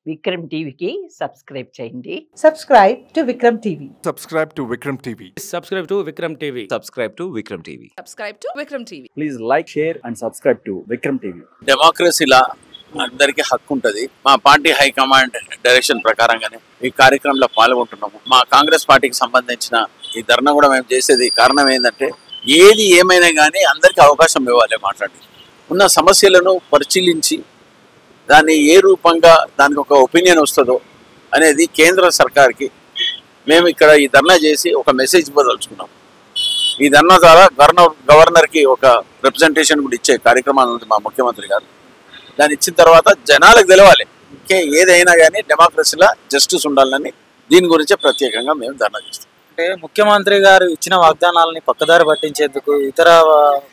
విక్రమ్ టీవీకి సబ్స్క్రైబ్ చేయండి. Subscribe to Vikram TV. Subscribe to Vikram TV. Subscribe to Vikram TV. Subscribe to Vikram TV. Subscribe to Vikram TV. Please like, share and subscribe to Vikram TV. డెమోక్రసీలా అందరికీ హక్కు ఉంటుంది. మా party high command direction ప్రకారంగానే ఈ కార్యక్రమంలో పాల్గొంటున్నాము. మా కాంగ్రెస్ పార్టీకి సంబంధించిన ఈ ధర్నా కూడా మేము చేసేది కారణం ఏంటంటే ఏది ఏమైనా కానీ అందరికీ అవకాశం ఇవ్వాలి, మాట్లాడి ఉన్న సమస్యలను పరిశీలించి దాన్ని ఏ రూపంగా దానికి ఒక ఒపీనియన్ వస్తుందో అనేది కేంద్ర సర్కార్కి మేము ఇక్కడ ఈ ధర్నా చేసి ఒక మెసేజ్ ఇవ్వదలుచుకున్నాం. ఈ ధర్నా ద్వారా గవర్నర్కి ఒక రిప్రజెంటేషన్ కూడా ఇచ్చే కార్యక్రమాలు ఉంది మా ముఖ్యమంత్రి గారు. దాన్ని ఇచ్చిన తర్వాత జనాలకు తెలవాలి ఏదైనా కానీ డెమోక్రసీలో జస్టిస్ ఉండాలని దీని గురించే ప్రత్యేకంగా మేము ధర్నా చేస్తాం. అంటే ముఖ్యమంత్రి గారు ఇచ్చిన వాగ్దానాలని పక్కదారి పట్టించేందుకు ఇతర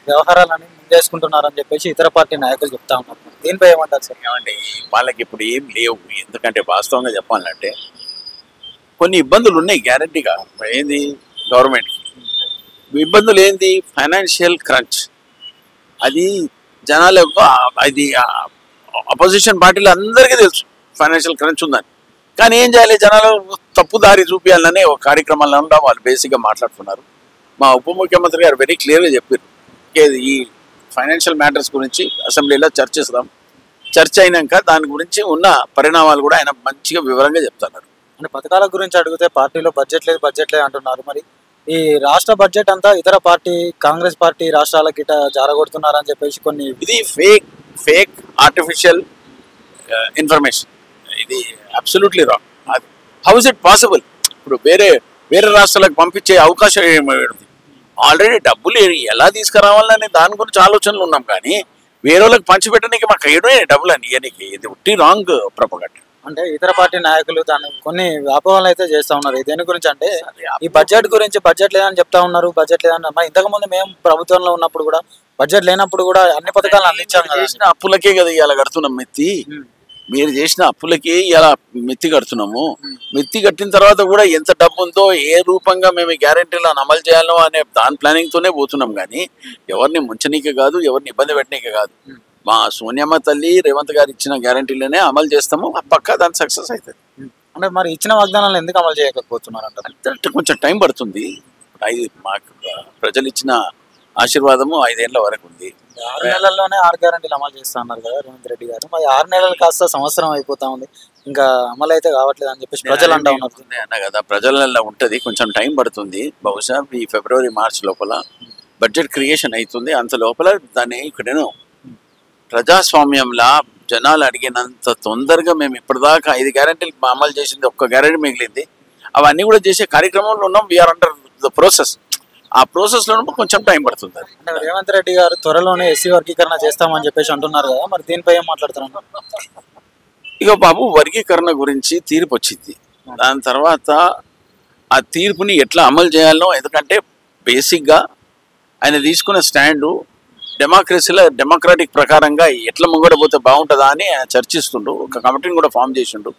వ్యవహారాలని ముందేసుకుంటున్నారని చెప్పేసి ఇతర పార్టీ నాయకులు చెప్తా ఉన్నారు. దీనిపై ఏమంటారు సార్? ఏమంటే వాళ్ళకి ఇప్పుడు ఏం లేవు. ఎందుకంటే వాస్తవంగా చెప్పాలంటే కొన్ని ఇబ్బందులు ఉన్నాయి గ్యారంటీగా. ఏంది గవర్నమెంట్కి ఇబ్బందులు ఏంది? Financial crunch. అది జనాలకు అది అపోజిషన్ పార్టీలు అందరికీ తెలుసు ఫైనాన్షియల్ క్రంచ్ ఉందని. కానీ ఏం చేయాలి? జనాలు తప్పుదారి చూపించాలనే ఒక కార్యక్రమాల్లో ఉండా వాళ్ళు బేసిక్గా మాట్లాడుతున్నారు. మా ఉప ముఖ్యమంత్రి గారు వెరీ క్లియర్గా చెప్పారు, ఈ ఫైనాన్షియల్ మ్యాటర్స్ గురించి అసెంబ్లీలో చర్చిస్తాం. చర్చ అయినాక దాని గురించి ఉన్న పరిణామాలు కూడా ఆయన మంచిగా వివరంగా చెప్తున్నారు. అంటే పథకాల గురించి అడిగితే పార్టీలో బడ్జెట్ లేదు అంటున్నారు. మరి ఈ రాష్ట్ర బడ్జెట్ అంతా ఇతర పార్టీ కాంగ్రెస్ పార్టీ రాష్ట్రాల గిట జారగొడుతున్నారని చెప్పేసి కొన్ని ఇది ఫేక్ ఆర్టిఫిషియల్ ఇన్ఫర్మేషన్. ఇది అబ్సల్యూట్లీ రాంగ్. అది హౌ ఇస్ ఇట్ పాసిబుల్? ఇప్పుడు వేరే రాష్ట్రాలకు పంపించే అవకాశం ఏమి? ఆల్రెడీ డబ్బులు ఎలా తీసుకురావాలని దాని గురించి ఆలోచనలు ఉన్నాం. కానీ వేరే వాళ్ళకి పంచిపెట్టడానికి మాకు ఏడే డబ్బులు అని ఇవన్నీ ఇది ఉట్టి రాంగ్ ప్రొపగండా. అంటే ఇతర పార్టీ నాయకులు దాన్ని కొన్ని వ్యాపారాలు అయితే చేస్తూ ఉన్నారు. దేని గురించి అంటే ఈ బడ్జెట్ గురించి బడ్జెట్ లేదని చెప్తా ఉన్నారు. బడ్జెట్ లేదని ఇంతకుముందు మేము ప్రభుత్వంలో ఉన్నప్పుడు కూడా బడ్జెట్ లేనప్పుడు కూడా అన్ని పథకాలు అందించాం. చేసిన అప్పులకే కదా ఇలా కడుతున్నాం మెత్తి. మీరు చేసిన అప్పులకి ఇలా మెత్తి కడుతున్నాము. మెత్తి కట్టిన తర్వాత కూడా ఎంత డబ్బు ఉందో ఏ రూపంగా మేము గ్యారెంటీలను అమలు చేయాలో అనే దాని ప్లానింగ్తోనే పోతున్నాం. కానీ ఎవరిని ముంచనీకే కాదు, ఎవరిని ఇబ్బంది పెట్టనీకే కాదు. మా సోనియమ్మ తల్లి రేవంత్ గారు ఇచ్చిన గ్యారెంటీలనే అమలు చేస్తాము. పక్కా దాని సక్సెస్ అవుతుంది. అంటే మరి ఇచ్చిన వాగ్దానాలు ఎందుకు అమలు చేయకపోతున్నారు అంటే కొంచెం టైం పడుతుంది. మాకు ప్రజలు ఇచ్చిన ఆశీర్వాదము 5 ఏళ్ల వరకు ఉంది. 6 నెలల్లోనే 6 గ్యారెంటీలు అమలు చేస్తా అన్నారు కదా రేవంత్ రెడ్డి గారు. మరి 6 నెలలు కాస్త సంవత్సరం అయిపోతా ఉంది, ఇంకా అమలు అయితే కావట్లేదు అని చెప్పేసి ప్రజలు అంటా ఉన్నారు. అన్న కదా, ప్రజలలో ఉంటుంది, కొంచెం టైం పడుతుంది. బహుశా ఈ ఫిబ్రవరి మార్చ్ లోపల బడ్జెట్ క్రియేషన్ అవుతుంది. అంత లోపల దాన్ని ఇక్కడేనో ప్రజాస్వామ్యంలా జనాలు అడిగినంత తొందరగా మేము ఇప్పటిదాకా 5 గ్యారెంటీలు అమలు చేసింది, ఒక్క గ్యారెంటీ మిగిలింది. అవన్నీ కూడా చేసే కార్యక్రమంలో ఉన్నాం. We are under the process. ఆ ప్రాసెస్ లో కొంచెం టైం పడుతుంది. అంటే రేవంత్ రెడ్డి గారు త్వరలోనే ఎస్సీ వర్గీకరణ చేస్తామని చెప్పేసి అంటున్నారు కదా, మరి దీనిపై ఏం మాట్లాడుతున్నారు? ఇక బాబు, వర్గీకరణ గురించి తీర్పు వచ్చింది. దాని తర్వాత ఆ తీర్పుని ఎట్లా అమలు చేయాలో, ఎందుకంటే బేసిక్గా ఆయన తీసుకున్న స్టాండు డెమోక్రాటిక్ ప్రకారంగా ఎట్లా ముంగడపోతే బాగుంటుందా అని ఆయన చర్చిస్తుండు. ఒక కమిటీని కూడా ఫామ్ చేసిండు.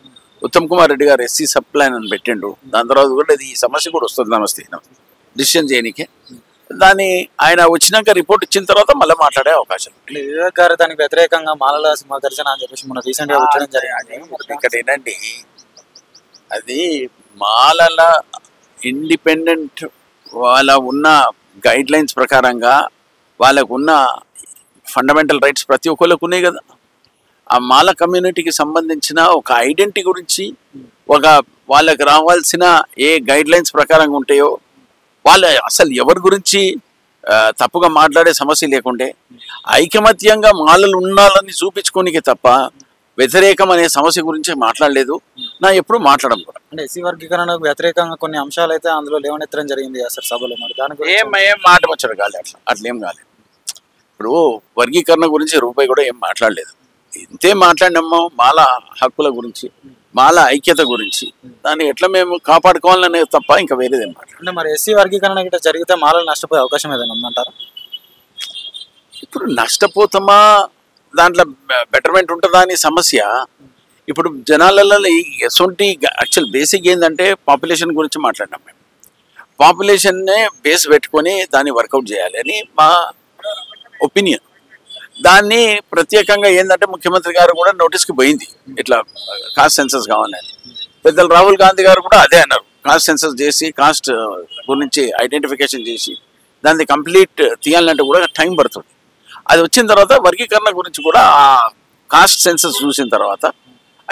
ఉత్తమ్ కుమార్ రెడ్డి గారు ఎస్సీ సబ్ ప్లాన్ అని పెట్టిండు. దాని తర్వాత కూడా ఈ సమస్య కూడా వస్తుంది నమస్తే డిసిషన్ చేయనికే. దాన్ని ఆయన వచ్చినాక రిపోర్ట్ ఇచ్చిన తర్వాత మళ్ళీ మాట్లాడే అవకాశం. వివేక్ గారు దానికి వ్యతిరేకంగా మాలల సింహగర్జన అని చెప్పేసి మన రీసెంట్ గా పెట్టడం జరిగింది. ఇక్కడ ఏంటండి, అది మాలల ఇండిపెండెంట్ వాళ్ళ ఉన్న గైడ్ లైన్స్ ప్రకారంగా వాళ్ళకు ఉన్న ఫండమెంటల్ రైట్స్ ప్రతి ఒక్కరికి ఉన్నాయి కదా. ఆ మాల కమ్యూనిటీకి సంబంధించిన ఒక ఐడెంటిటీ గురించి, ఒక వాళ్ళకి రావాల్సిన ఏ గైడ్ లైన్స్ ప్రకారంగా ఉంటాయో, వాళ్ళు అసలు ఎవరి గురించి తప్పుగా మాట్లాడే సమస్య లేకుంటే ఐకమత్యంగా మాలలు ఉండాలని చూపించుకోనికే తప్ప వ్యతిరేకం అనే సమస్య గురించి మాట్లాడలేదు. నా ఎప్పుడు మాట్లాడడం కూడా. అంటే ఎస్సీ వర్గీకరణకు వ్యతిరేకంగా కొన్ని అంశాలు అయితే అందులో లేవనెత్తడం జరిగింది సార్ సభలో. మరి దానికి ఏం మాట వచ్చాడు కాలేదు, అట్లేం కాలేదు. ఇప్పుడు వర్గీకరణ గురించి రూపాయి కూడా ఏం మాట్లాడలేదు. ఇంతే మాట్లాడినాము మాల హక్కుల గురించి, మాల ఐక్యత గురించి, దాన్ని ఎట్లా మేము కాపాడుకోవాలనే తప్ప ఇంకా వేరేదేం మాట్లాడు. అంటే మరి ఎస్సీ వర్గీకరణ గిట్ట జరిగితే మాలలు నష్టపోయే అవకాశం ఏదైనా ఉందంటారా? ఇప్పుడు నష్టపోతామా, దాంట్లో బెటర్మెంట్ ఉంటుందా అని సమస్య. ఇప్పుడు జనాలలో ఎసొంటి యాక్చువల్ బేసిక్ ఏంటంటే పాపులేషన్ గురించి మాట్లాడినాం మేము. పాపులేషన్నే బేస్ పెట్టుకొని దాన్ని వర్కౌట్ చేయాలి అని మా ఒపీనియన్. దాన్ని ప్రత్యేకంగా ఏంటంటే ముఖ్యమంత్రి గారు కూడా నోటీస్కి పోయింది, ఇట్లా కాస్ట్ సెన్సస్ కావాలని. పెద్దలు రాహుల్ గాంధీ గారు కూడా అదే అన్నారు, కాస్ట్ సెన్సస్ చేసి కాస్ట్ గురించి ఐడెంటిఫికేషన్ చేసి దాన్ని కంప్లీట్ తీయాలంటే కూడా టైం పడుతుంది. అది వచ్చిన తర్వాత వర్గీకరణ గురించి కూడా ఆ కాస్ట్ సెన్సస్ చూసిన తర్వాత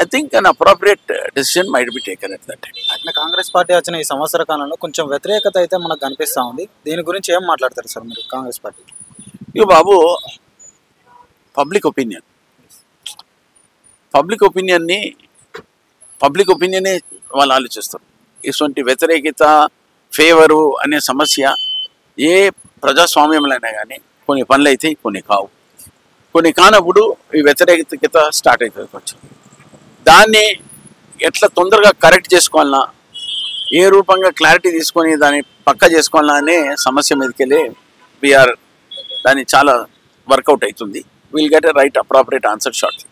I think an appropriate decision might be taken at that time. అంటే కాంగ్రెస్ పార్టీ వచ్చిన ఈ సంవత్సర కాలంలో కొంచెం వ్యతిరేకత అయితే మనకు కనిపిస్తూ ఉంది. దీని గురించి ఏం మాట్లాడతారు సార్ మీరు కాంగ్రెస్ పార్టీ? ఇక బాబు, పబ్లిక్ ఒపీనియన్ని వాళ్ళు ఆలోచిస్తారు. ఇటువంటి వ్యతిరేకత ఫేవరు అనే సమస్య ఏ ప్రజాస్వామ్యంలో అయినా కానీ కొన్ని పనులు అయితే కొన్ని కావు, కొన్ని కానప్పుడు ఈ వ్యతిరేకత స్టార్ట్ అవుతుంది. కొంచెం దాన్ని ఎట్లా తొందరగా కరెక్ట్ చేసుకోవాలన్నా, ఏ రూపంగా క్లారిటీ తీసుకొని దాన్ని పక్కా చేసుకోవాలన్నా అనే సమస్య మీదకెళ్ళి దాన్ని చాలా వర్కౌట్ అవుతుంది. Will get a right appropriate answer shortly.